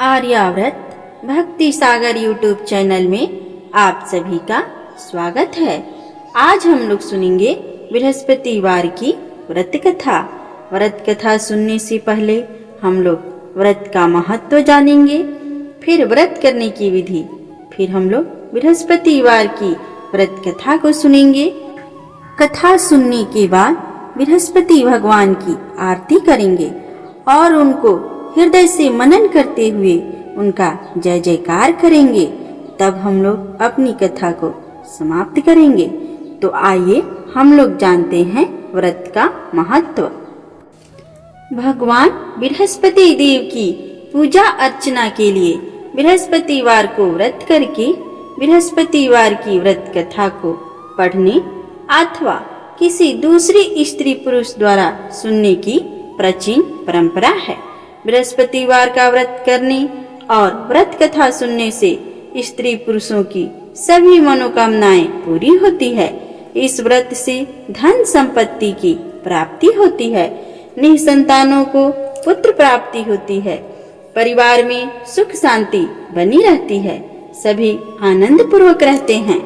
आर्याव्रत भक्ति सागर YouTube channel में आप सभी का स्वागत है। आज हम लोग सुनेंगे बृहस्पतिवार की व्रत कथा। व्रत कथा सुनने से पहले हम लोग व्रत का महत्व जानेंगे, फिर व्रत करने की विधि, फिर हम लोग बृहस्पतिवार की व्रत कथा को सुनेंगे। कथा सुनने के बाद बृहस्पति भगवान की आरती करेंगे और उनको हृदय से मनन करते हुए उनका जय जयकार करेंगे। तब हम लोग अपनी कथा को समाप्त करेंगे। तो आइए हम लोग जानते हैं व्रत का महत्व। भगवान बृहस्पति देव की पूजा अर्चना के लिए बृहस्पतिवार को व्रत करके बृहस्पतिवार की व्रत कथा को पढ़ने अथवा किसी दूसरी स्त्री पुरुष द्वारा सुनने की प्राचीन परंपरा है। बृहस्पतिवार का व्रत करने और व्रत कथा सुनने से स्त्री पुरुषों की सभी मनोकामनाएं पूरी होती है। इस व्रत से धन संपत्ति की प्राप्ति होती है, निसंतानों को पुत्र प्राप्ति होती है, परिवार में सुख शांति बनी रहती है, सभी आनंद पूर्वक रहते हैं।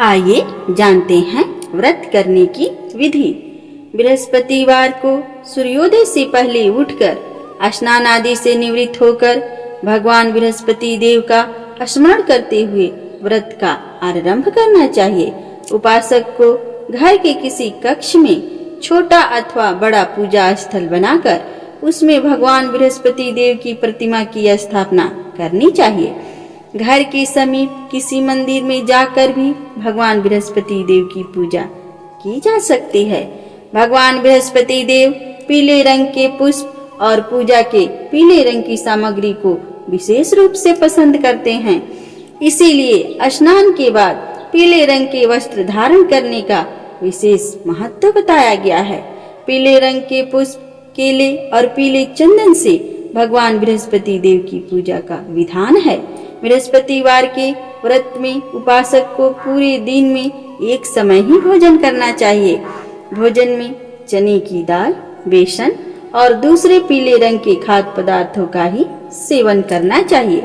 आइए जानते हैं व्रत करने की विधि। बृहस्पतिवार को सूर्योदय से पहले उठकर स्नान आदि से निवृत्त होकर भगवान बृहस्पति देव का स्मरण करते हुए व्रत का आरंभ करना चाहिए। उपासक को घर के किसी कक्ष में छोटा अथवा बड़ा पूजा स्थल बनाकर उसमें भगवान बृहस्पति देव की प्रतिमा की स्थापना करनी चाहिए। घर के समीप किसी मंदिर में जाकर भी भगवान बृहस्पति देव की पूजा की जा सकती है। भगवान बृहस्पति देव पीले रंग के पुष्प और पूजा के पीले रंग की सामग्री को विशेष रूप से पसंद करते हैं। इसीलिए स्नान के बाद पीले रंग के वस्त्र धारण करने का विशेष महत्व बताया गया है। पीले रंग के पुष्प, केले और पीले चंदन से भगवान बृहस्पति देव की पूजा का विधान है। बृहस्पतिवार के व्रत में उपासक को पूरे दिन में एक समय ही भोजन करना चाहिए। भोजन में चने की दाल, बेसन और दूसरे पीले रंग के खाद्य पदार्थों का ही सेवन करना चाहिए।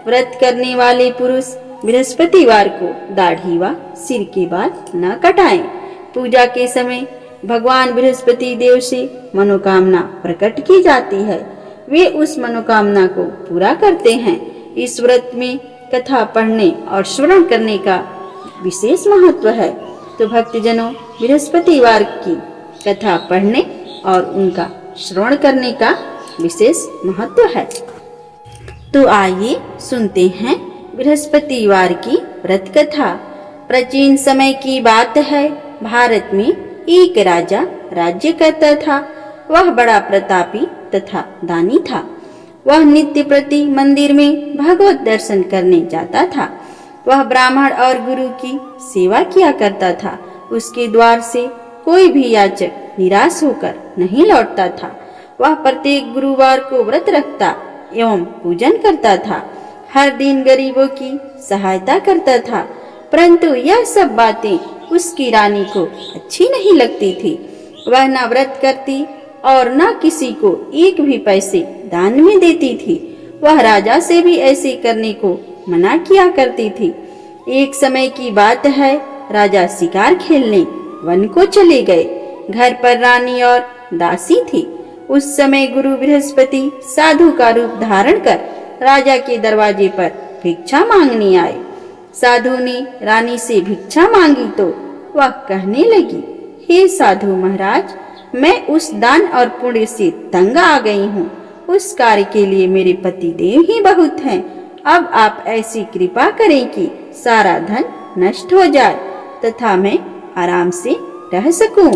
व्रत करने वाले पुरुष बृहस्पतिवार को दाढ़ी व सिर के बाल न कटाएं। पूजा के समय भगवान बृहस्पति देव से मनोकामना प्रकट की जाती है, वे उस मनोकामना को पूरा करते हैं। इस व्रत में कथा पढ़ने और श्रवण करने का विशेष महत्व है। तो भक्तजनों, बृहस्पतिवार की कथा पढ़ने और उनका श्रवण करने का विशेष महत्व है। तो आइए सुनते हैं बृहस्पतिवार की व्रत कथा। प्राचीन समय की बात है, भारत में एक राजा राज्य करता था। वह बड़ा प्रतापी तथा दानी था। वह नित्य प्रति मंदिर में भगवत दर्शन करने जाता था। वह ब्राह्मण और गुरु की सेवा किया करता था। उसके द्वार से कोई भी याचक निराश होकर नहीं लौटता था। वह प्रत्येक गुरुवार को व्रत रखता एवं पूजन करता था। हर दिन गरीबों की सहायता करता था, परंतु यह सब बातें उसकी रानी को अच्छी नहीं लगती थी। वह न व्रत करती और न किसी को एक भी पैसे दान में देती थी। वह राजा से भी ऐसे करने को मना किया करती थी। एक समय की बात है, राजा शिकार खेलने वन को चले गए। घर पर रानी और दासी थी। उस समय गुरु बृहस्पति साधु का रूप धारण कर राजा के दरवाजे पर भिक्षा मांगने आए। साधु ने रानी से भिक्षा मांगी तो वह कहने लगी, हे साधु महाराज, मैं उस दान और पुण्य से तंग आ गई हूँ। उस कार्य के लिए मेरे पति देव ही बहुत हैं। अब आप ऐसी कृपा करें कि सारा धन नष्ट हो जाए तथा मैं आराम से रह सकूं।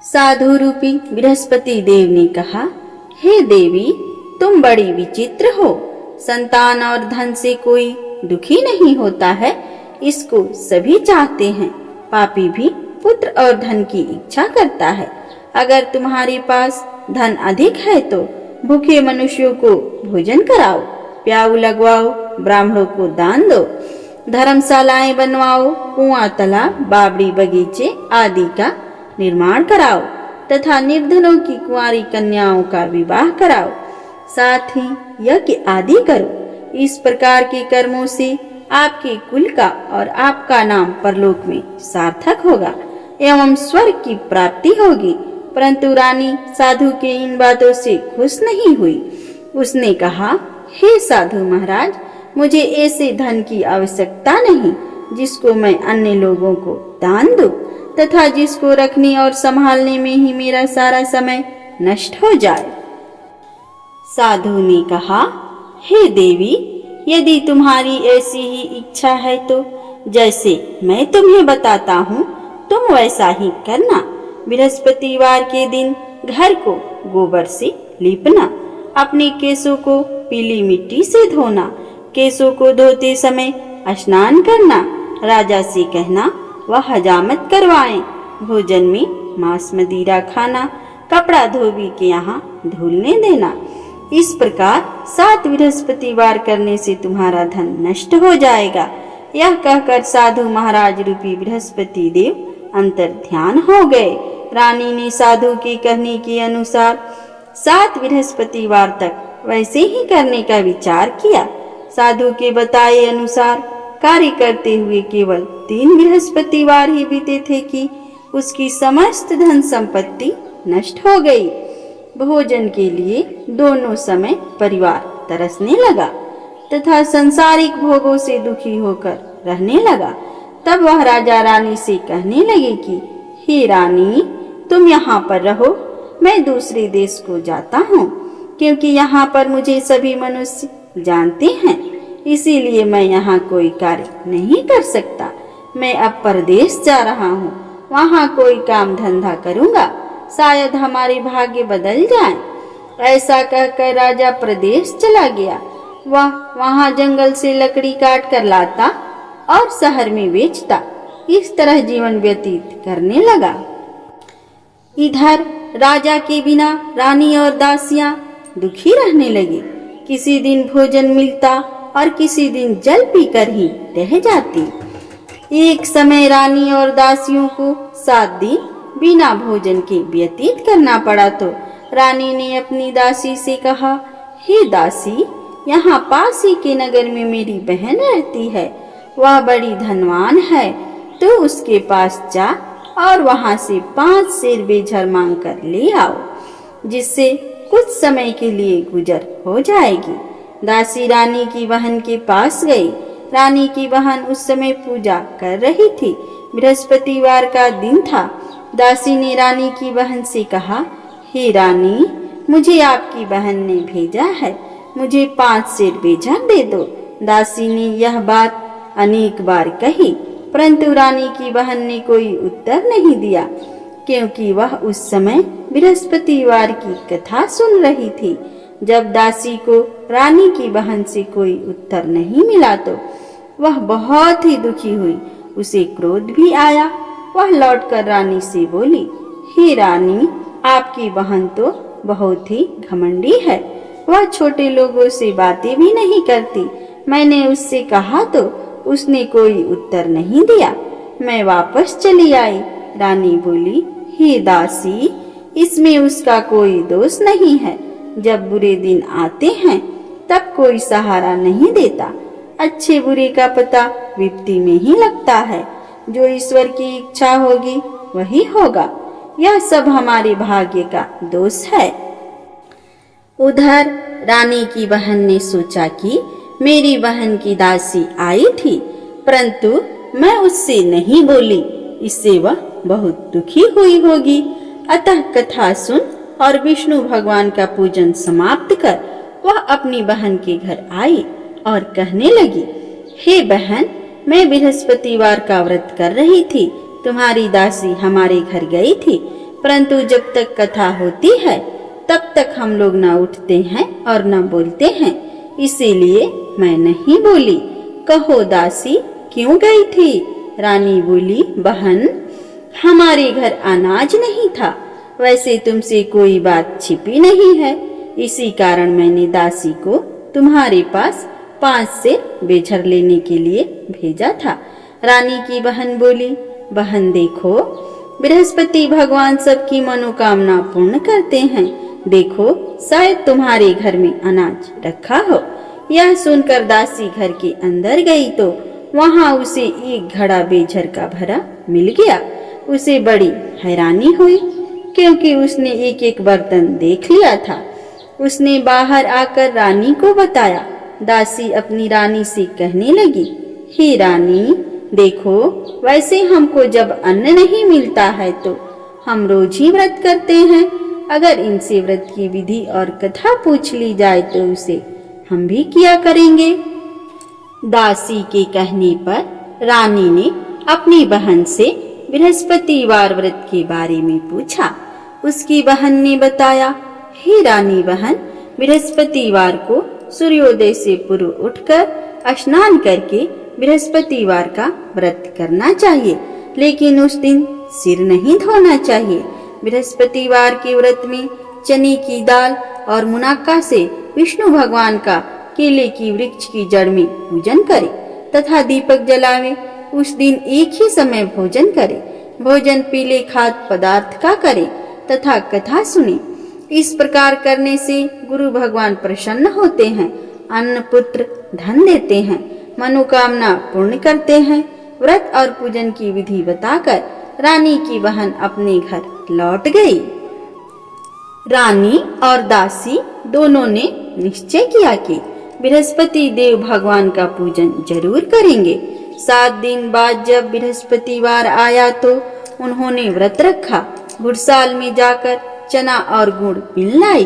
साधु रूपी बृहस्पति देव ने कहा, हे देवी, तुम बड़ी विचित्र हो। संतान और धन से कोई दुखी नहीं होता है, इसको सभी चाहते हैं। पापी भी पुत्र और धन की इच्छा करता है। अगर तुम्हारे पास धन अधिक है तो भूखे मनुष्यों को भोजन कराओ, प्याऊ लगवाओ, ब्राह्मणों को दान दो, धर्मशालाएं बनवाओ, कुआं, तालाब, बावड़ी, बगीचे आदि का निर्माण कराओ तथा निर्धनों की कुंवारी कन्याओं का विवाह कराओ। साथ ही यज्ञ आदि करो। इस प्रकार के कर्मों से आपके कुल का और आपका नाम परलोक में सार्थक होगा एवं स्वर्ग की प्राप्ति होगी। परंतु रानी साधु के इन बातों से खुश नहीं हुई। उसने कहा, हे साधु महाराज, मुझे ऐसे धन की आवश्यकता नहीं जिसको मैं अन्य लोगों को दान दूं तथा जिसको रखने और संभालने में ही मेरा सारा समय नष्ट हो जाए। साधु ने कहा, हे देवी, यदि तुम्हारी ऐसी ही इच्छा है तो जैसे मैं तुम्हें बताता हूँ तुम वैसा ही करना। बृहस्पतिवार के दिन घर को गोबर से लीपना, अपने केसों को पीली मिट्टी से धोना, केसों को धोते समय स्नान करना, राजा से कहना वह हजामत करवाएं, भोजन में मांस मदिरा खाना, कपड़ा धोबी के यहाँ धुलने देना। इस प्रकार 7 बृहस्पतिवार करने से तुम्हारा धन नष्ट हो जाएगा। यह कहकर साधु महाराज रूपी बृहस्पति देव अंतर ध्यान हो गए। रानी ने साधु के कहने के अनुसार 7 बृहस्पतिवार तक वैसे ही करने का विचार किया। साधु के बताए अनुसार कार्य करते हुए केवल 3 बृहस्पतिवार ही बीते थे कि उसकी समस्त धन संपत्ति नष्ट हो गई। भोजन के लिए दोनों समय परिवार तरसने लगा तथा संसारिक भोगों से दुखी होकर रहने लगा। तब वह राजा रानी से कहने लगे कि हे रानी, तुम यहाँ पर रहो, मैं दूसरे देश को जाता हूँ, क्योंकि यहाँ पर मुझे सभी मनुष्य जानते हैं, इसीलिए मैं यहाँ कोई कार्य नहीं कर सकता। मैं अब परदेश जा रहा हूँ, वहाँ कोई काम धंधा करूँगा, शायद हमारे भाग्य बदल जाए। ऐसा कहकर राजा प्रदेश चला गया। वह वहाँ जंगल से लकड़ी काट कर लाता और शहर में बेचता। इस तरह जीवन व्यतीत करने लगा। इधर राजा के बिना रानी और दासियां दुखी रहने लगी। किसी दिन भोजन मिलता और किसी दिन जल पीकर ही रह जाती। एक समय रानी और दासियों को 7 दिन बिना भोजन के व्यतीत करना पड़ा तो रानी ने अपनी दासी से कहा, हे दासी, यहाँ पास ही के नगर में मेरी बहन रहती है, वह बड़ी धनवान है, तो उसके पास जा और वहाँ से 5 सेर बेझर मांग कर ले आओ, जिससे कुछ समय के लिए गुजर हो जाएगी। दासी रानी की बहन के पास गई। रानी की बहन उस समय पूजा कर रही थी। बृहस्पतिवार का दिन था। दासी ने रानी की बहन से कहा, हे रानी, मुझे आपकी बहन ने भेजा है, मुझे 5 सेर बेझर दे दो। दासी ने यह बात अनेक बार कही, परंतु रानी की बहन ने कोई उत्तर नहीं दिया, क्योंकि वह उस समय बृहस्पतिवार की कथा सुन रही थी। जब दासी को रानी की बहन से कोई उत्तर नहीं मिला तो वह बहुत ही दुखी हुई। उसे क्रोध भी आया। वह लौटकर रानी से बोली, हे रानी, आपकी बहन तो बहुत ही घमंडी है, वह छोटे लोगों से बातें भी नहीं करती। मैंने उससे कहा तो उसने कोई उत्तर नहीं दिया। मैं वापस चली आई। रानी बोली, हे दासी, इसमें उसका कोई दोष नहीं है। जब बुरे दिन आते हैं तब कोई सहारा नहीं देता। अच्छे बुरे का पता विपत्ति में ही लगता है। जो ईश्वर की इच्छा होगी वही होगा। यह सब हमारे भाग्य का दोष है। उधर रानी की बहन ने सोचा कि मेरी बहन की दासी आई थी, परंतु मैं उससे नहीं बोली, इससे वह बहुत दुखी हुई होगी। अतः कथा सुन और विष्णु भगवान का पूजन समाप्त कर वह अपनी बहन के घर आई और कहने लगी, हे बहन, मैं बृहस्पतिवार का व्रत कर रही थी। तुम्हारी दासी हमारे घर गई थी, परंतु जब तक कथा होती है तब तक हम लोग न उठते हैं और न बोलते हैं, इसीलिए मैं नहीं बोली। कहो दासी, क्यों गई थी? रानी बोली, बहन, हमारे घर अनाज नहीं था। वैसे तुमसे कोई बात छिपी नहीं है, इसी कारण मैंने दासी को तुम्हारे पास 5 सेर बेझर लेने के लिए भेजा था। रानी की बहन बोली, बहन देखो, बृहस्पति भगवान सबकी मनोकामना पूर्ण करते हैं। देखो शायद तुम्हारे घर में अनाज रखा हो। यह सुनकर दासी घर के अंदर गई तो वहां उसे एक घड़ा बेझर का भरा मिल गया। उसे बड़ी हैरानी हुई क्योंकि उसने एक एक बर्तन देख लिया था। उसने बाहर आकर रानी को बताया। दासी अपनी रानी से कहने लगी, हे रानी, देखो वैसे हमको जब अन्न नहीं मिलता है तो हम रोज ही व्रत करते हैं। अगर इनसे व्रत की विधि और कथा पूछ ली जाए तो उसे हम भी किया करेंगे। दासी के कहने पर रानी ने अपनी बहन से बृहस्पतिवार व्रत के बारे में पूछा। उसकी बहन ने बताया, हे रानी बहन, बृहस्पतिवार को सूर्योदय से पूर्व उठकर स्नान करके बृहस्पतिवार का व्रत करना चाहिए, लेकिन उस दिन सिर नहीं धोना चाहिए। बृहस्पतिवार के व्रत में चने की दाल और मुनाक्का से विष्णु भगवान का केले की वृक्ष की जड़ में पूजन करे तथा दीपक जलावे। उस दिन एक ही समय भोजन करे। भोजन पीले खाद्य पदार्थ का करे तथा कथा सुने। इस प्रकार करने से गुरु भगवान प्रसन्न होते हैं, अन्न पुत्र धन देते हैं, मनोकामना पूर्ण करते हैं। व्रत और पूजन की विधि बताकर रानी की बहन अपने घर लौट गई। रानी और दासी दोनों ने निश्चय किया कि बृहस्पति देव भगवान का पूजन जरूर करेंगे। 7 दिन बाद जब बृहस्पतिवार आया तो उन्होंने व्रत रखा। घुड़साल में जाकर चना और गुड़ मिल लाई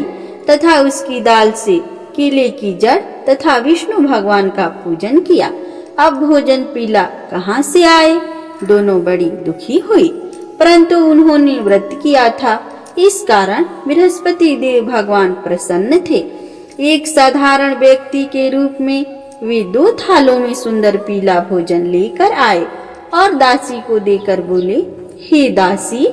तथा उसकी दाल से केले की जड़ तथा विष्णु भगवान का पूजन किया। अब भोजन पीला कहाँ से आए? दोनों बड़ी दुखी हुई, परंतु उन्होंने व्रत किया था, इस कारण बृहस्पति देव भगवान प्रसन्न थे। एक साधारण व्यक्ति के रूप में वे 2 थालों में सुंदर पीला भोजन लेकर आए और दासी को देकर बोले, हे दासी,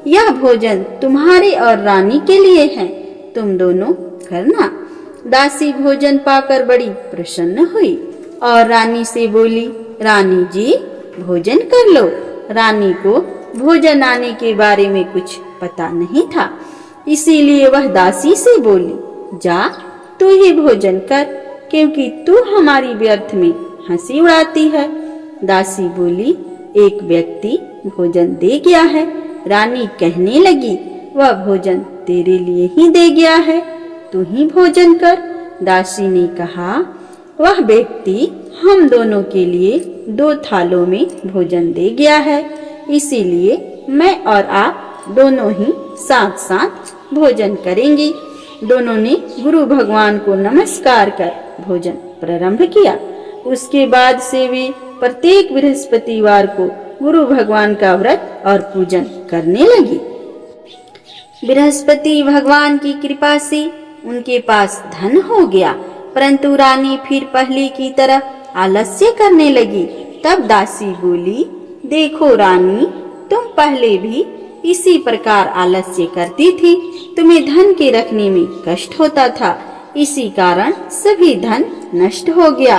यह भोजन तुम्हारे और रानी के लिए है, तुम दोनों करना। दासी भोजन पाकर बड़ी प्रसन्न हुई और रानी से बोली, रानी जी भोजन कर लो। रानी को भोजन आने के बारे में कुछ पता नहीं था, इसीलिए वह दासी से बोली, जा तू ही भोजन कर, क्योंकि तू हमारी व्यर्थ में हंसी उड़ाती है। दासी बोली, एक व्यक्ति भोजन दे गया है। रानी कहने लगी, वह भोजन तेरे लिए ही दे गया है, तू ही भोजन कर। दासी ने कहा, वह व्यक्ति हम दोनों के लिए 2 थालों में भोजन दे गया है, इसीलिए मैं और आप दोनों ही साथ साथ भोजन करेंगे। दोनों ने गुरु भगवान को नमस्कार कर भोजन प्रारंभ किया। उसके बाद से वे प्रत्येक बृहस्पतिवार को गुरु भगवान का व्रत और पूजन करने लगी। बृहस्पति भगवान की कृपा से उनके पास धन हो गया, परंतु रानी फिर पहले की तरह आलस्य करने लगी। तब दासी बोली, देखो रानी, तुम पहले भी इसी प्रकार आलस्य करती थी, तुम्हें धन के रखने में कष्ट होता था, इसी कारण सभी धन नष्ट हो गया।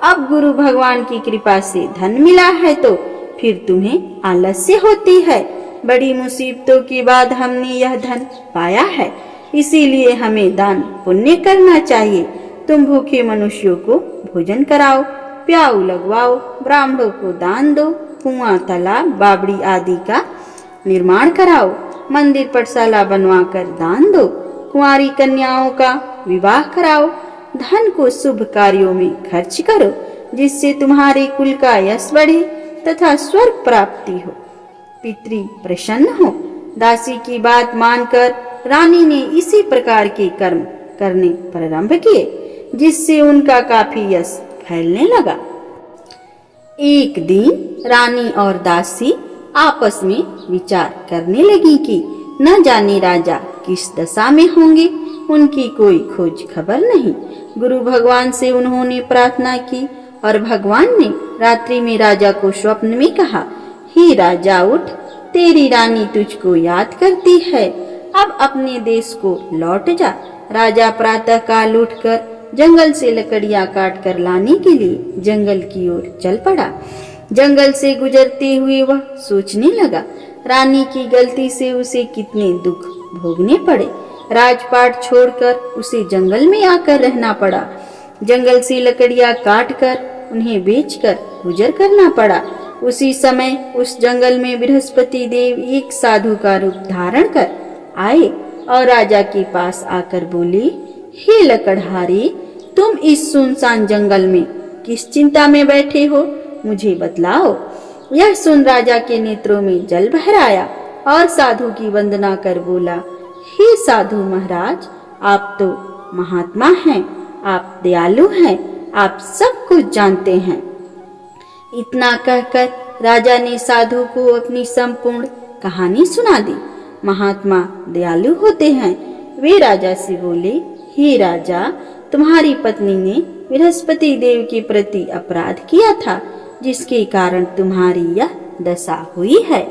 अब गुरु भगवान की कृपा से धन मिला है तो फिर तुम्हें आलस्य होती है। बड़ी मुसीबतों के बाद हमने यह धन पाया है, इसीलिए हमें दान पुण्य करना चाहिए। तुम भूखे मनुष्यों को भोजन कराओ, प्याऊ लगवाओ, ब्राह्मणों को दान दो, कुआं, तालाब, बावड़ी आदि का निर्माण कराओ, मंदिर पाठशाला बनवाकर दान दो, कुंवारी कन्याओं का विवाह कराओ, धन को शुभ कार्यों में खर्च करो, जिससे तुम्हारे कुल का यश बढ़े तथा स्वर्ग प्राप्ति हो, पितृ प्रसन्न हो। दासी की बात मानकर रानी ने इसी प्रकार के कर्म करने प्रारंभ किए, जिससे उनका काफी यश फैलने लगा। एक दिन रानी और दासी आपस में विचार करने लगी कि न जाने राजा किस दशा में होंगे, उनकी कोई खोज खबर नहीं। गुरु भगवान से उन्होंने प्रार्थना की और भगवान ने रात्रि में राजा को स्वप्न में कहा, हे राजा उठ, तेरी रानी तुझको याद करती है, अब अपने देश को लौट जा। राजा प्रातः काल उठकर जंगल से लकड़ियां काट कर लाने के लिए जंगल की ओर चल पड़ा। जंगल से गुजरते हुए वह सोचने लगा, रानी की गलती से उसे कितने दुख भोगने पड़े। राजपाट छोड़कर उसे जंगल में आकर रहना पड़ा। जंगल से लकड़ियां काटकर उन्हें बेचकर गुजर करना पड़ा। उसी समय उस जंगल में बृहस्पति देव एक साधु का रूप धारण कर आए और राजा के पास आकर बोले, हे लकड़हारी, तुम इस सुनसान जंगल में किस चिंता में बैठे हो, मुझे बतलाओ। यह सुन राजा के नेत्रों में जल भर आया और साधु की वंदना कर बोला, हे साधु महाराज, आप तो महात्मा हैं, आप दयालु हैं, आप सब कुछ जानते हैं। इतना कहकर राजा ने साधु को अपनी संपूर्ण कहानी सुना दी। महात्मा दयालु होते हैं। वे राजा से बोले, हे राजा, तुम्हारी पत्नी ने बृहस्पति देव के प्रति अपराध किया था, जिसके कारण तुम्हारी यह दशा हुई है।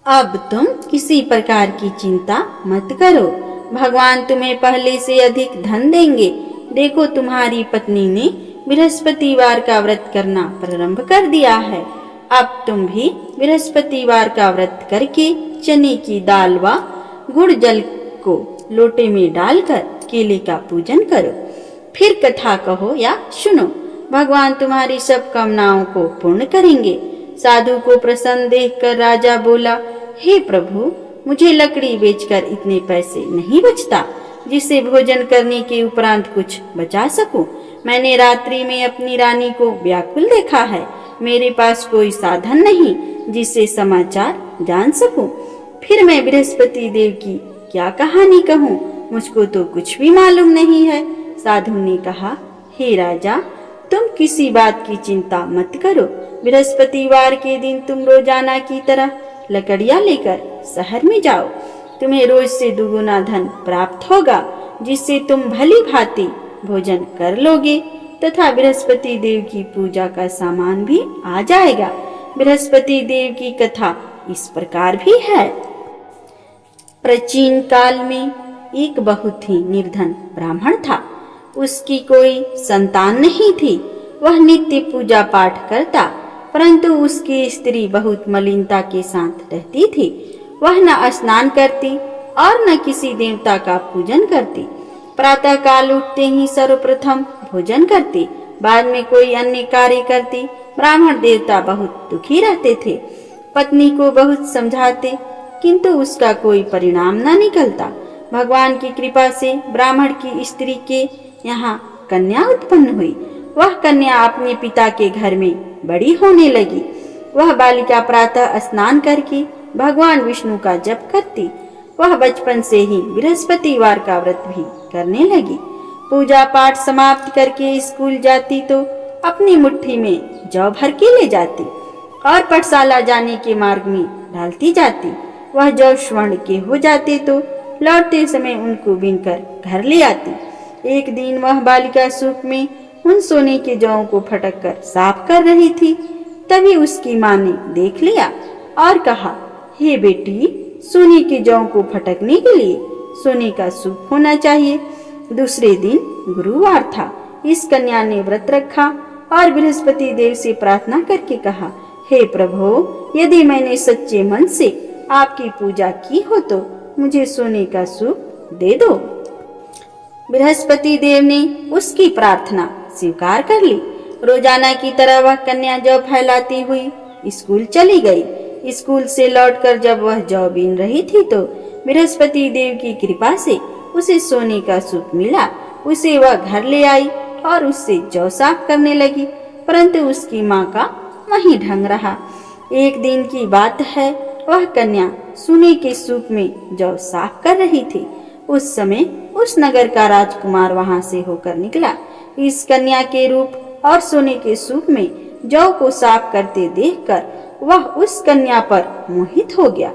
अब तुम किसी प्रकार की चिंता मत करो, भगवान तुम्हें पहले से अधिक धन देंगे। देखो, तुम्हारी पत्नी ने बृहस्पतिवार का व्रत करना प्रारंभ कर दिया है। अब तुम भी बृहस्पतिवार का व्रत करके चने की दाल व गुड़ जल को लोटे में डालकर केले का पूजन करो। फिर कथा कहो या सुनो, भगवान तुम्हारी सब कामनाओं को पूर्ण करेंगे। साधु को प्रसन्न देखकर राजा बोला, हे प्रभु, मुझे लकड़ी बेचकर इतने पैसे नहीं बचता जिससे भोजन करने के उपरांत कुछ बचा सकूं। मैंने रात्रि में अपनी रानी को व्याकुल देखा है। मेरे पास कोई साधन नहीं जिससे समाचार जान सकूं। फिर मैं बृहस्पति देव की क्या कहानी कहूँ, मुझको तो कुछ भी मालूम नहीं है। साधु ने कहा, हे राजा, तुम किसी बात की चिंता मत करो। बृहस्पतिवार के दिन तुम रोजाना की तरह लकड़ियां लेकर शहर में जाओ। तुम्हें रोज से दुगुना धन प्राप्त होगा, जिससे तुम भली भांति भोजन कर लोगे तथा बृहस्पति देव की पूजा का सामान भी आ जाएगा। बृहस्पति देव की कथा इस प्रकार भी है। प्राचीन काल में एक बहुत ही निर्धन ब्राह्मण था। उसकी कोई संतान नहीं थी। वह नित्य पूजा पाठ करता, परंतु उसकी स्त्री बहुत मलिनता के साथ रहती थी। वह न स्नान करती और न किसी देवता का पूजन करती। प्रातः काल उठते ही सर्वप्रथम भोजन करती, बाद में कोई अन्य कार्य करती। ब्राह्मण देवता बहुत दुखी रहते थे। पत्नी को बहुत समझाते, किंतु उसका कोई परिणाम न निकलता। भगवान की कृपा से ब्राह्मण की स्त्री के यहाँ कन्या उत्पन्न हुई। वह कन्या अपने पिता के घर में बड़ी होने लगी। वह बालिका प्रातः स्नान करके भगवान विष्णु का जप करती। वह बचपन से ही बृहस्पतिवार का व्रत भी करने लगी। पूजा पाठ समाप्त करके स्कूल जाती तो अपनी मुट्ठी में जौ भर के ले जाती और पाठशाला जाने के मार्ग में डालती जाती। वह जौ स्वर्ण के हो जाते तो लौटते समय उनको बीनकर घर ले आती। एक दिन वह बालिका सूप में उन सोने के जौ को फटक कर साफ कर रही थी। तभी उसकी माँ ने देख लिया और कहा, हे बेटी, सोने के जौ को फटकने के लिए सोने का सूप होना चाहिए। दूसरे दिन गुरुवार था। इस कन्या ने व्रत रखा और बृहस्पति देव से प्रार्थना करके कहा, हे प्रभु, यदि मैंने सच्चे मन से आपकी पूजा की हो तो मुझे सोने का सूप दे दो। बृहस्पति देव ने उसकी प्रार्थना स्वीकार कर ली। रोजाना की तरह वह कन्या जौ फैलाती हुई स्कूल चली गई। स्कूल से लौटकर जब वह जौ बीन रही थी तो बृहस्पति देव की कृपा से उसे सोने का सूप मिला। उसे वह घर ले आई और उससे जौ साफ करने लगी, परंतु उसकी माँ का वही ढंग रहा। एक दिन की बात है, वह कन्या सोने के सूप में जौ साफ कर रही थी। उस समय उस नगर का राजकुमार वहां से होकर निकला। इस कन्या के रूप और सोने के सूप में जौ को साफ करते देखकर वह उस कन्या पर मोहित हो गया।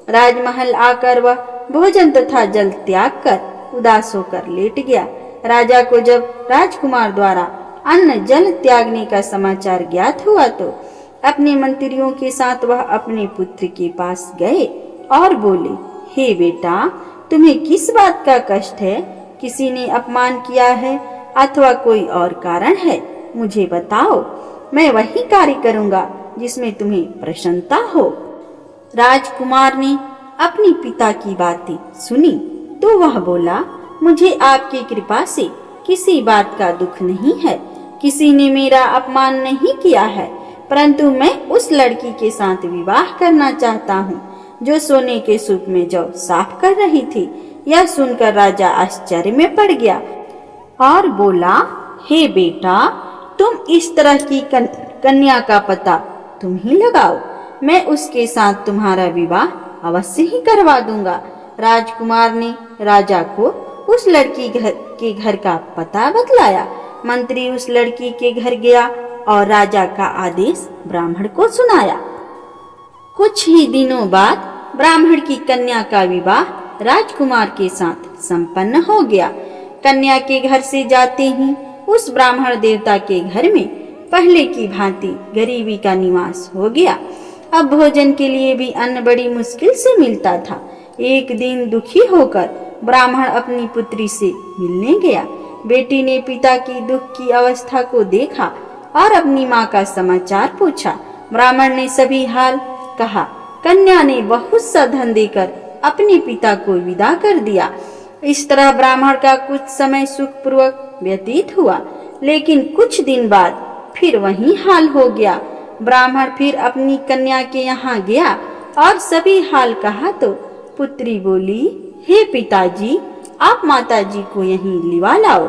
राजमहल आकर वह भोजन तथा जल त्याग कर उदास होकर लेट गया। राजा को जब राजकुमार द्वारा अन्न जल त्यागने का समाचार ज्ञात हुआ तो अपने मंत्रियों के साथ वह अपने पुत्र के पास गए और बोले, हे बेटा, तुम्हें किस बात का कष्ट है? किसी ने अपमान किया है अथवा कोई और कारण है? मुझे बताओ, मैं वही कार्य करूंगा जिसमें तुम्हें प्रसन्नता हो। राजकुमार ने अपने पिता की बातें सुनी। किंतु वह बोला, मुझे आपकी कृपा से किसी बात का दुख नहीं है, किसी ने मेरा अपमान नहीं किया है, परंतु मैं उस लड़की के साथ विवाह करना चाहता हूँ जो सोने के सूप में जौ साफ कर रही थी। यह सुनकर राजा आश्चर्य में पड़ गया और बोला, हे बेटा, तुम इस तरह की कन्या का पता तुम ही लगाओ, मैं उसके साथ तुम्हारा विवाह अवश्य ही करवा दूंगा। राजकुमार ने राजा को उस लड़की के घर का पता बतलाया। मंत्री उस लड़की के घर गया और राजा का आदेश ब्राह्मण को सुनाया। कुछ ही दिनों बाद ब्राह्मण की कन्या का विवाह राजकुमार के साथ संपन्न हो गया। कन्या के घर से जाते ही उस ब्राह्मण देवता के घर में पहले की भांति गरीबी का निवास हो गया। अब भोजन के लिए भी अन्न बड़ी मुश्किल से मिलता था। एक दिन दुखी होकर ब्राह्मण अपनी पुत्री से मिलने गया। बेटी ने पिता की दुख की अवस्था को देखा और अपनी माँ का समाचार पूछा। ब्राह्मण ने सभी हाल कहा। कन्या ने बहुत सा धन देकर अपने पिता को विदा कर दिया। इस तरह ब्राह्मण का कुछ समय सुखपूर्वक व्यतीत हुआ, लेकिन कुछ दिन बाद फिर वही हाल हो गया। ब्राह्मण फिर अपनी कन्या के यहाँ गया और सभी हाल कहा तो पुत्री बोली, हे पिताजी, आप माताजी को यहीं लिवा लाओ,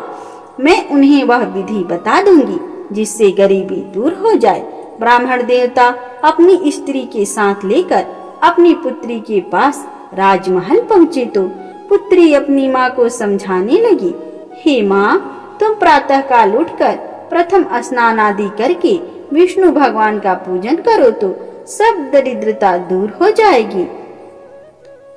मैं उन्हें वह विधि बता दूंगी जिससे गरीबी दूर हो जाए। ब्राह्मण देवता अपनी स्त्री के साथ लेकर अपनी पुत्री के पास राजमहल पहुँचे तो पुत्री अपनी माँ को समझाने लगी, हे माँ, तुम प्रातः काल उठकर प्रथम स्नान आदि करके विष्णु भगवान का पूजन करो तो सब दरिद्रता दूर हो जाएगी।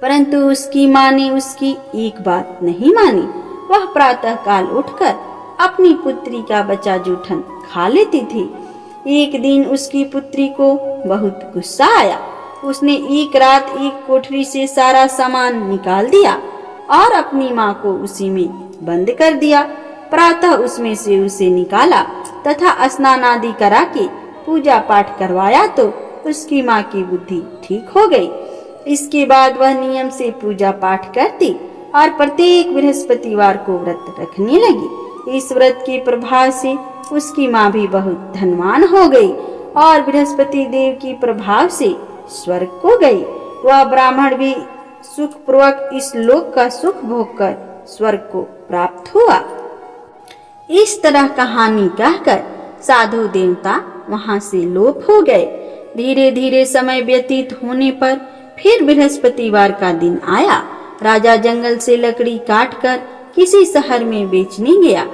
परंतु उसकी माँ ने उसकी एक बात नहीं मानी। वह प्रातः काल उठकर अपनी पुत्री का बचा जूठन खा लेती थी। एक दिन उसकी पुत्री को बहुत गुस्सा आया। उसने एक रात एक कोठरी से सारा सामान निकाल दिया और अपनी माँ को उसी में बंद कर दिया। प्रातः उसमें से उसे निकाला तथा स्नान आदि करा के पूजा पाठ करवाया तो उसकी माँ की बुद्धि ठीक हो गई। इसके बाद वह नियम से पूजा पाठ करती और प्रत्येक बृहस्पतिवार को व्रत रखने लगी। इस व्रत के प्रभाव से उसकी माँ भी बहुत धनवान हो गई और बृहस्पति देव की प्रभाव से स्वर्ग को गई। वह ब्राह्मण भी सुखपूर्वक इस लोक का सुख भोगकर स्वर्ग को प्राप्त हुआ। इस तरह कहानी कहकर साधु देवता वहां से लोप हो गए। धीरे धीरे समय व्यतीत होने पर फिर बृहस्पतिवार का दिन आया। राजा जंगल से लकड़ी काटकर किसी शहर में बेचने गया।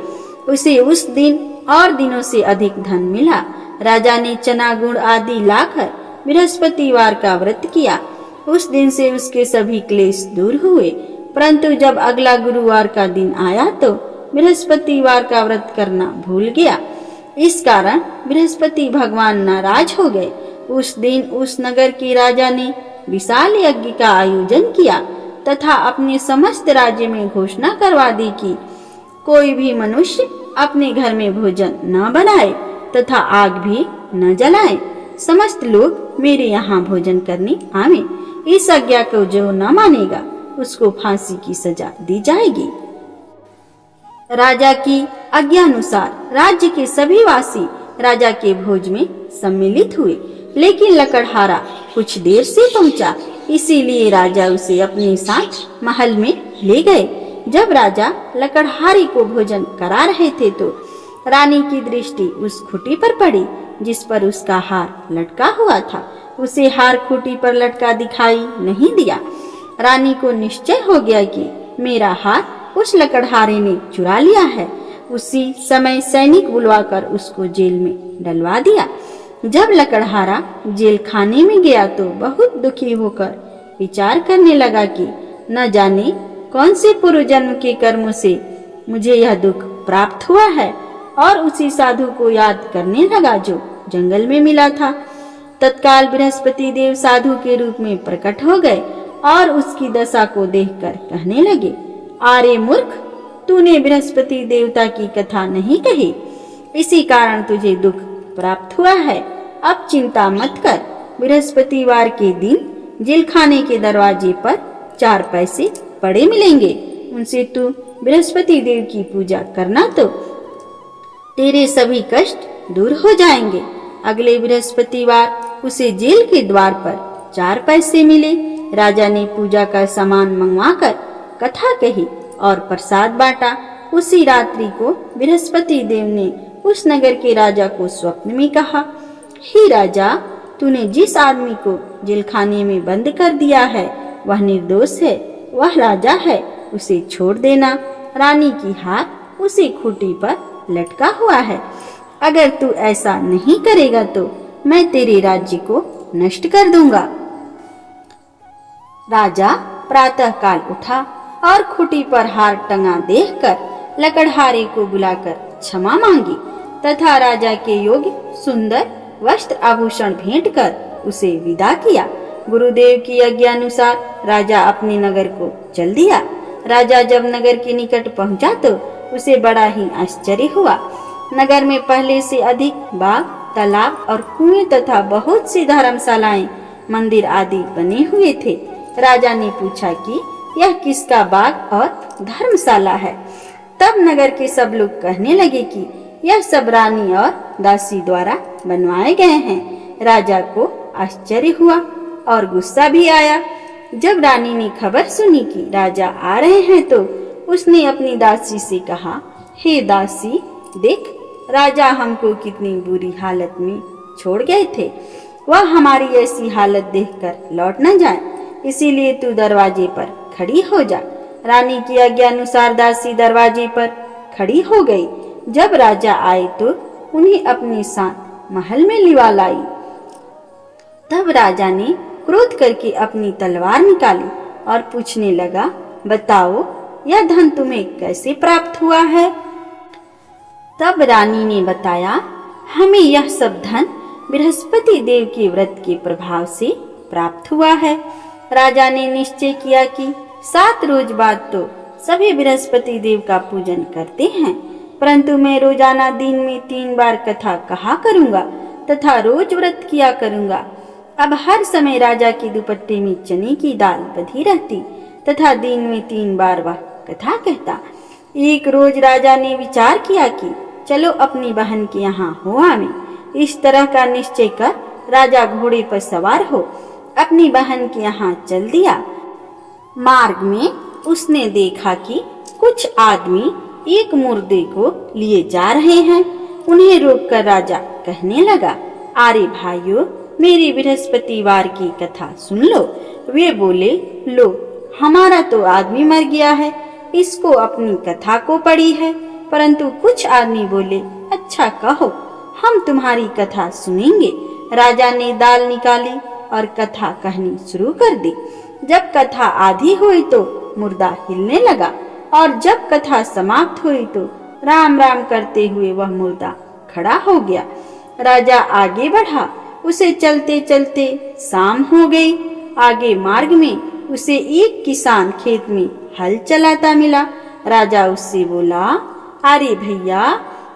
उसे उस दिन और दिनों से अधिक धन मिला। राजा ने चना गुड़ आदि लाकर बृहस्पतिवार का व्रत किया। उस दिन से उसके सभी क्लेश दूर हुए। परंतु जब अगला गुरुवार का दिन आया तो बृहस्पतिवार का व्रत करना भूल गया। इस कारण बृहस्पति भगवान नाराज हो गए। उस दिन उस नगर के राजा ने विशाल यज्ञ का आयोजन किया तथा अपने समस्त राज्य में घोषणा करवा दी कि कोई भी मनुष्य अपने घर में भोजन न बनाए तथा आग भी न जलाए। समस्त लोग मेरे यहाँ भोजन करने आवे। इस आज्ञा को जो न मानेगा उसको फांसी की सजा दी जाएगी। राजा की आज्ञानुसार राज्य के सभी वासी राजा के भोज में सम्मिलित हुए, लेकिन लकड़हारा कुछ देर से पहुंचा, इसीलिए राजा उसे अपने साथ महल में ले गए। जब राजा लकड़हारे को भोजन करा रहे थे तो रानी की दृष्टि उस खूंटी पर पड़ी जिस पर उसका हार लटका हुआ था। उसे हार खूंटी पर लटका दिखाई नहीं दिया। रानी को निश्चय हो गया कि मेरा हार उस लकड़हारे ने चुरा लिया है। उसी समय सैनिक बुलवाकर उसको जेल में डलवा दिया। जब लकड़हारा जेल खाने में गया तो बहुत दुखी होकर विचार करने लगा कि न जाने कौन से पूर्व जन्म के कर्मों से मुझे यह दुख प्राप्त हुआ है, और उसी साधु को याद करने लगा जो जंगल में मिला था। तत्काल बृहस्पति देव साधु के रूप में प्रकट हो गए और उसकी दशा को देखकर कहने लगे, अरे मूर्ख, तूने बृहस्पति देवता की कथा नहीं कही, इसी कारण तुझे दुख प्राप्त हुआ है। अब चिंता मत कर। बृहस्पतिवार के दिन जेल खाने के दरवाजे पर 4 पैसे पड़े मिलेंगे। उनसे तू बृहस्पति देव की पूजा करना तो तेरे सभी कष्ट दूर हो जाएंगे। अगले बृहस्पतिवार उसे जेल के द्वार पर 4 पैसे मिले। राजा ने पूजा का सामान मंगवाकर कथा कही और प्रसाद बांटा। उसी रात्रि को बृहस्पति देव ने उस नगर के राजा को स्वप्न में कहा, हे राजा, तूने जिस आदमी को जेलखाने में बंद कर दिया है वह निर्दोष है, वह राजा है, उसे छोड़ देना। रानी की हार उसी खूंटी पर लटका हुआ है। अगर तू ऐसा नहीं करेगा तो मैं तेरे राज्य को नष्ट कर दूंगा। राजा प्रातःकाल उठा और खूंटी पर हार टंगा देखकर लकड़हारे को बुलाकर क्षमा मांगी तथा राजा के योग्य सुंदर वस्त्र आभूषण भेंट कर उसे विदा किया। गुरुदेव की आज्ञानुसार राजा अपने नगर को चल दिया। राजा जब नगर के निकट पहुंचा तो उसे बड़ा ही आश्चर्य हुआ। नगर में पहले से अधिक बाग, तालाब और कुएं तथा बहुत सी धर्मशालाएं, मंदिर आदि बने हुए थे। राजा ने पूछा कि यह किसका बाग और धर्मशाला है। तब नगर के सब लोग कहने लगे कि यह सब रानी और दासी द्वारा बनवाए गए हैं। राजा को आश्चर्य हुआ और गुस्सा भी आया। जब रानी ने खबर सुनी कि राजा आ रहे हैं तो उसने अपनी दासी से कहा, हे दासी, देख राजा हमको कितनी बुरी हालत में छोड़ गए थे। वह हमारी ऐसी हालत देखकर लौट न जाए, इसीलिए तू दरवाजे पर खड़ी हो जा। रानी की आज्ञा अनुसार दासी दरवाजे पर खड़ी हो गई। जब राजा आए तो उन्हें अपने साथ महल में लिवा लाई। तब राजा ने क्रोध करके अपनी तलवार निकाली और पूछने लगा, बताओ यह धन तुम्हें कैसे प्राप्त हुआ है। तब रानी ने बताया, हमें यह सब धन बृहस्पति देव के व्रत के प्रभाव से प्राप्त हुआ है। राजा ने निश्चय किया कि 7 रोज बाद तो सभी बृहस्पति देव का पूजन करते हैं, परंतु मैं रोजाना दिन में 3 बार कथा कहा करूंगा तथा रोज व्रत किया करूंगा। अब हर समय राजा के दुपट्टे में चने की दाल बधी रहती तथा दिन में 3 बार वह कथा कहता। एक रोज राजा ने विचार किया कि चलो अपनी बहन के यहाँ हो आवे। इस तरह का निश्चय कर राजा घोड़े पर सवार हो अपनी बहन के यहाँ चल दिया। मार्ग में उसने देखा कि कुछ आदमी एक मुर्दे को लिए जा रहे हैं। उन्हें रोककर राजा कहने लगा, अरे भाइयों, मेरी बृहस्पतिवार की कथा सुन लो। वे बोले, लो हमारा तो आदमी मर गया है, इसको अपनी कथा को पड़ी है। परंतु कुछ आदमी बोले, अच्छा कहो, हम तुम्हारी कथा सुनेंगे। राजा ने दाल निकाली और कथा कहनी शुरू कर दी। जब कथा आधी हुई तो मुर्दा हिलने लगा और जब कथा समाप्त हुई तो राम राम करते हुए वह मुर्दा खड़ा हो गया। राजा आगे बढ़ा। उसे चलते चलते शाम हो गई। आगे मार्ग में उसे एक किसान खेत में हल चलाता मिला। राजा उससे बोला, अरे भैया,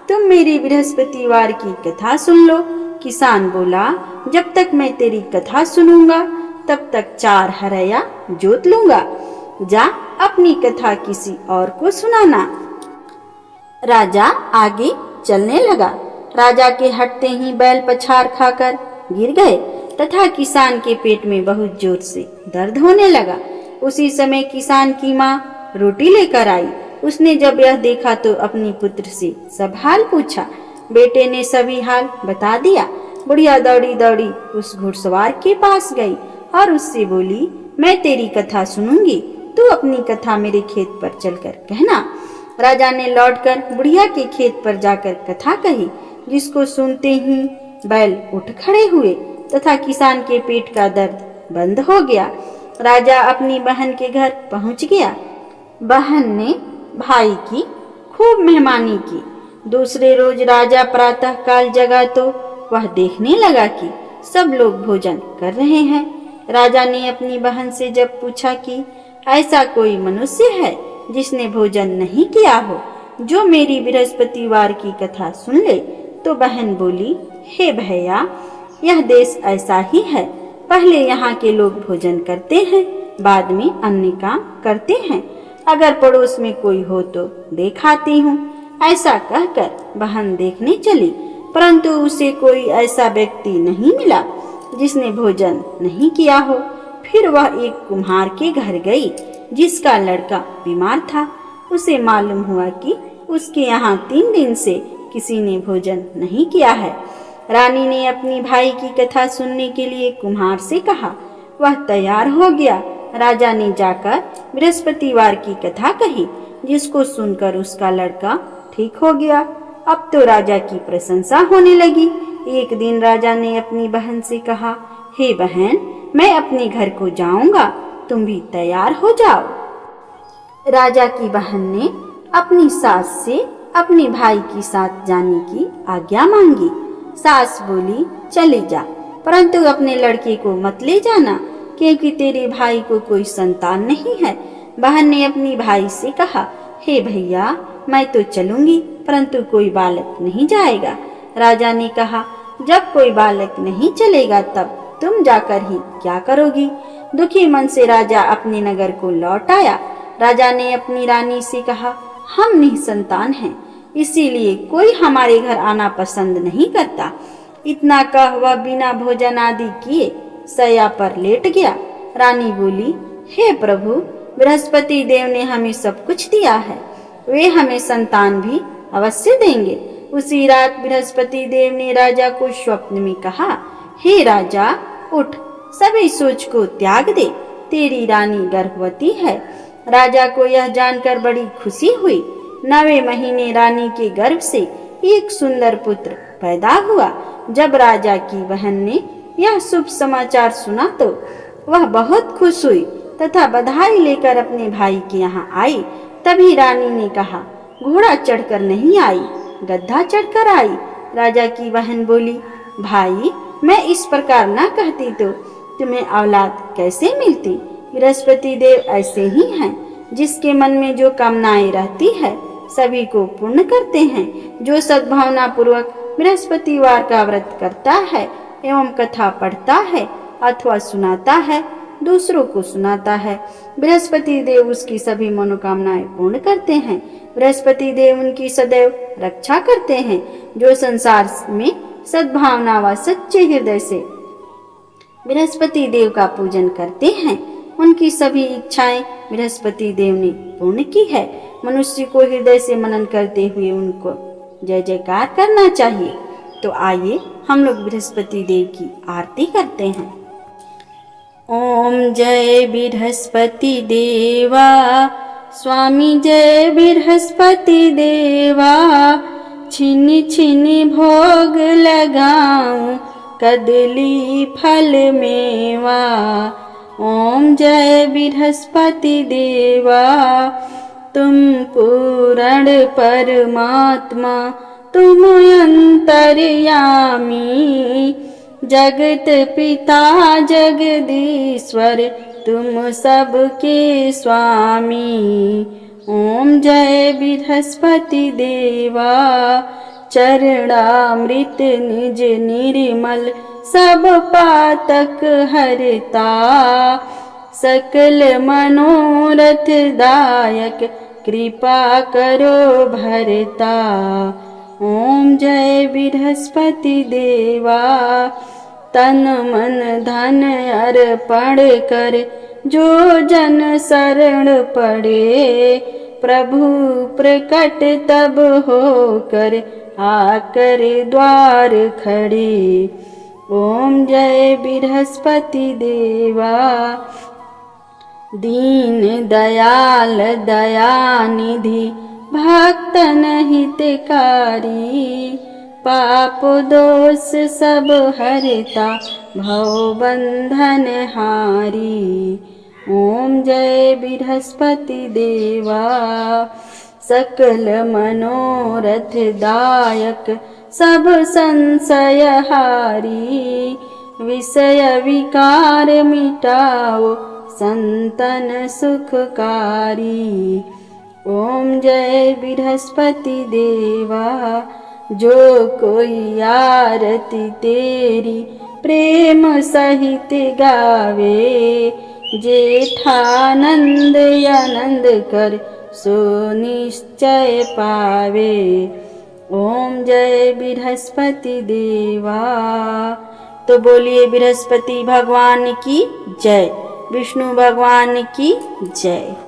तुम मेरी बृहस्पतिवार की कथा सुन लो। किसान बोला, जब तक मैं तेरी कथा सुनूंगा तब तक 4 हरया जोत लूंगा। जा अपनी कथा किसी और को सुनाना। राजा आगे चलने लगा। राजा के हटते ही बैल पछाड़ खाकर गिर गए तथा किसान के पेट में बहुत जोर से दर्द होने लगा। उसी समय किसान की माँ रोटी लेकर आई। उसने जब यह देखा तो अपनी पुत्र से सब हाल पूछा। बेटे ने सभी हाल बता दिया। बुढ़िया दौड़ी दौड़ी उस घुड़सवार के पास गई और उससे बोली, मैं तेरी कथा सुनूंगी, तू अपनी कथा मेरे खेत पर चलकर कहना। राजा ने लौटकर बुढ़िया के खेत पर जाकर कथा कही, जिसको सुनते ही बैल उठ खड़े हुए तथा किसान के पेट का दर्द बंद हो गया। राजा अपनी बहन के घर पहुंच गया। बहन ने भाई की खूब मेहमानी की। दूसरे रोज राजा प्रातः काल जगा तो वह देखने लगा कि सब लोग भोजन कर रहे हैं। राजा ने अपनी बहन से जब पूछा कि ऐसा कोई मनुष्य है जिसने भोजन नहीं किया हो, जो मेरी बृहस्पतिवार की कथा सुन ले, तो बहन बोली, हे भैया, यह देश ऐसा ही है। पहले यहाँ के लोग भोजन करते हैं, बाद में अन्य काम करते हैं। अगर पड़ोस में कोई हो तो देखाती हूँ। ऐसा कहकर बहन देखने चली, परंतु उसे कोई ऐसा व्यक्ति नहीं मिला जिसने भोजन नहीं किया हो। फिर वह एक कुम्हार के घर गई जिसका लड़का बीमार था। उसे मालूम हुआ कि उसके यहाँ 3 दिन से किसी ने भोजन नहीं किया है। रानी ने अपनी भाई की कथा सुनने के लिए कुम्हार से कहा। वह तैयार हो गया। राजा ने जाकर बृहस्पतिवार की कथा कही, जिसको सुनकर उसका लड़का ठीक हो गया। अब तो राजा की प्रशंसा होने लगी। एक दिन राजा ने अपनी बहन से कहा, हे बहन, मैं अपने घर को जाऊंगा, तुम भी तैयार हो जाओ। राजा की बहन ने अपनी सास से अपने भाई के साथ जाने की आज्ञा मांगी। सास बोली, चली जा, परंतु अपने लड़के को मत ले जाना, क्योंकि तेरे भाई को कोई संतान नहीं है। बहन ने अपनी भाई से कहा, हे भैया, मैं तो चलूंगी, परंतु कोई बालक नहीं जाएगा। राजा ने कहा, जब कोई बालक नहीं चलेगा तब तुम जाकर ही क्या करोगी। दुखी मन से राजा अपने नगर को लौट आया। राजा ने अपनी रानी से कहा, हम निसंतान हैं, इसीलिए कोई हमारे घर आना पसंद नहीं करता। इतना कह वह बिना भोजन आदि किए सैया पर लेट गया। रानी बोली, हे प्रभु, बृहस्पति देव ने हमें सब कुछ दिया है, वे हमें संतान भी अवश्य देंगे। उसी रात बृहस्पति देव ने राजा को स्वप्न में कहा, हे राजा, उठ, सभी सोच को त्याग दे, तेरी रानी गर्भवती है। राजा को यह जानकर बड़ी खुशी हुई। 9वें महीने रानी के गर्भ से एक सुंदर पुत्र पैदा हुआ। जब राजा की बहन ने यह शुभ समाचार सुना तो वह बहुत खुश हुई तथा बधाई लेकर अपने भाई के यहाँ आई। तभी रानी ने कहा, घोड़ा चढ़कर नहीं आई, गधा चढ़कर आई। राजा की बहन बोली, भाई, मैं इस प्रकार न कहती तो तुम्हें औलाद कैसे मिलती। बृहस्पति देव ऐसे ही हैं, जिसके मन में जो कामनाएं रहती है सभी को पूर्ण करते हैं। जो सद्भावना पूर्वक बृहस्पतिवार का व्रत करता है एवं कथा पढ़ता है अथवा सुनाता है, दूसरों को सुनाता है, बृहस्पति देव उसकी सभी मनोकामनाएं पूर्ण करते हैं। बृहस्पति देव उनकी सदैव रक्षा करते हैं। जो संसार में सद्भावना व सच्चे हृदय से बृहस्पति देव का पूजन करते हैं, उनकी सभी इच्छाएं बृहस्पति देव ने पूर्ण की है। मनुष्य को हृदय से मनन करते हुए उनको जय जयकार करना चाहिए। तो आइए हम लोग बृहस्पति देव की आरती करते हैं। ओम जय बृहस्पति देवा, स्वामी जय बृहस्पति देवा, छिन छिन भोग लगाऊं कदली फल मेवा। ओम जय बृहस्पति देवा, तुम पूर्ण परमात्मा, तुम अंतर्यामी, जगत पिता जगदीश्वर, तुम सबके स्वामी। ओम जय बृहस्पति देवा, चरणामृत निज निर्मल, सब पातक हरता, सकल मनोरथ दायक, कृपा करो भरता। ओम जय बृहस्पति देवा, तन मन धन अर्पण कर, जो जन शरण पड़े, प्रभु प्रकट तब होकर, आकर द्वार खड़े। ओम जय बृहस्पति देवा, दीन दयाल दयानिधि, भक्तन हितकारी, पाप दोष सब हरता, भव बंधन हारी। ओम जय बृहस्पति देवा, सकल मनोरथ दायक, सब संशय हारी, विषय विकार मिटाओ, संतन सुखकारी। ओम जय बृहस्पति देवा, जो कोई आरती तेरी प्रेम सहित गावे, जेठानंद आनंद कर सो निश्चय पावे। ओम जय बृहस्पति देवा। तो बोलिए बृहस्पति भगवान की जय, विष्णु भगवान की जय।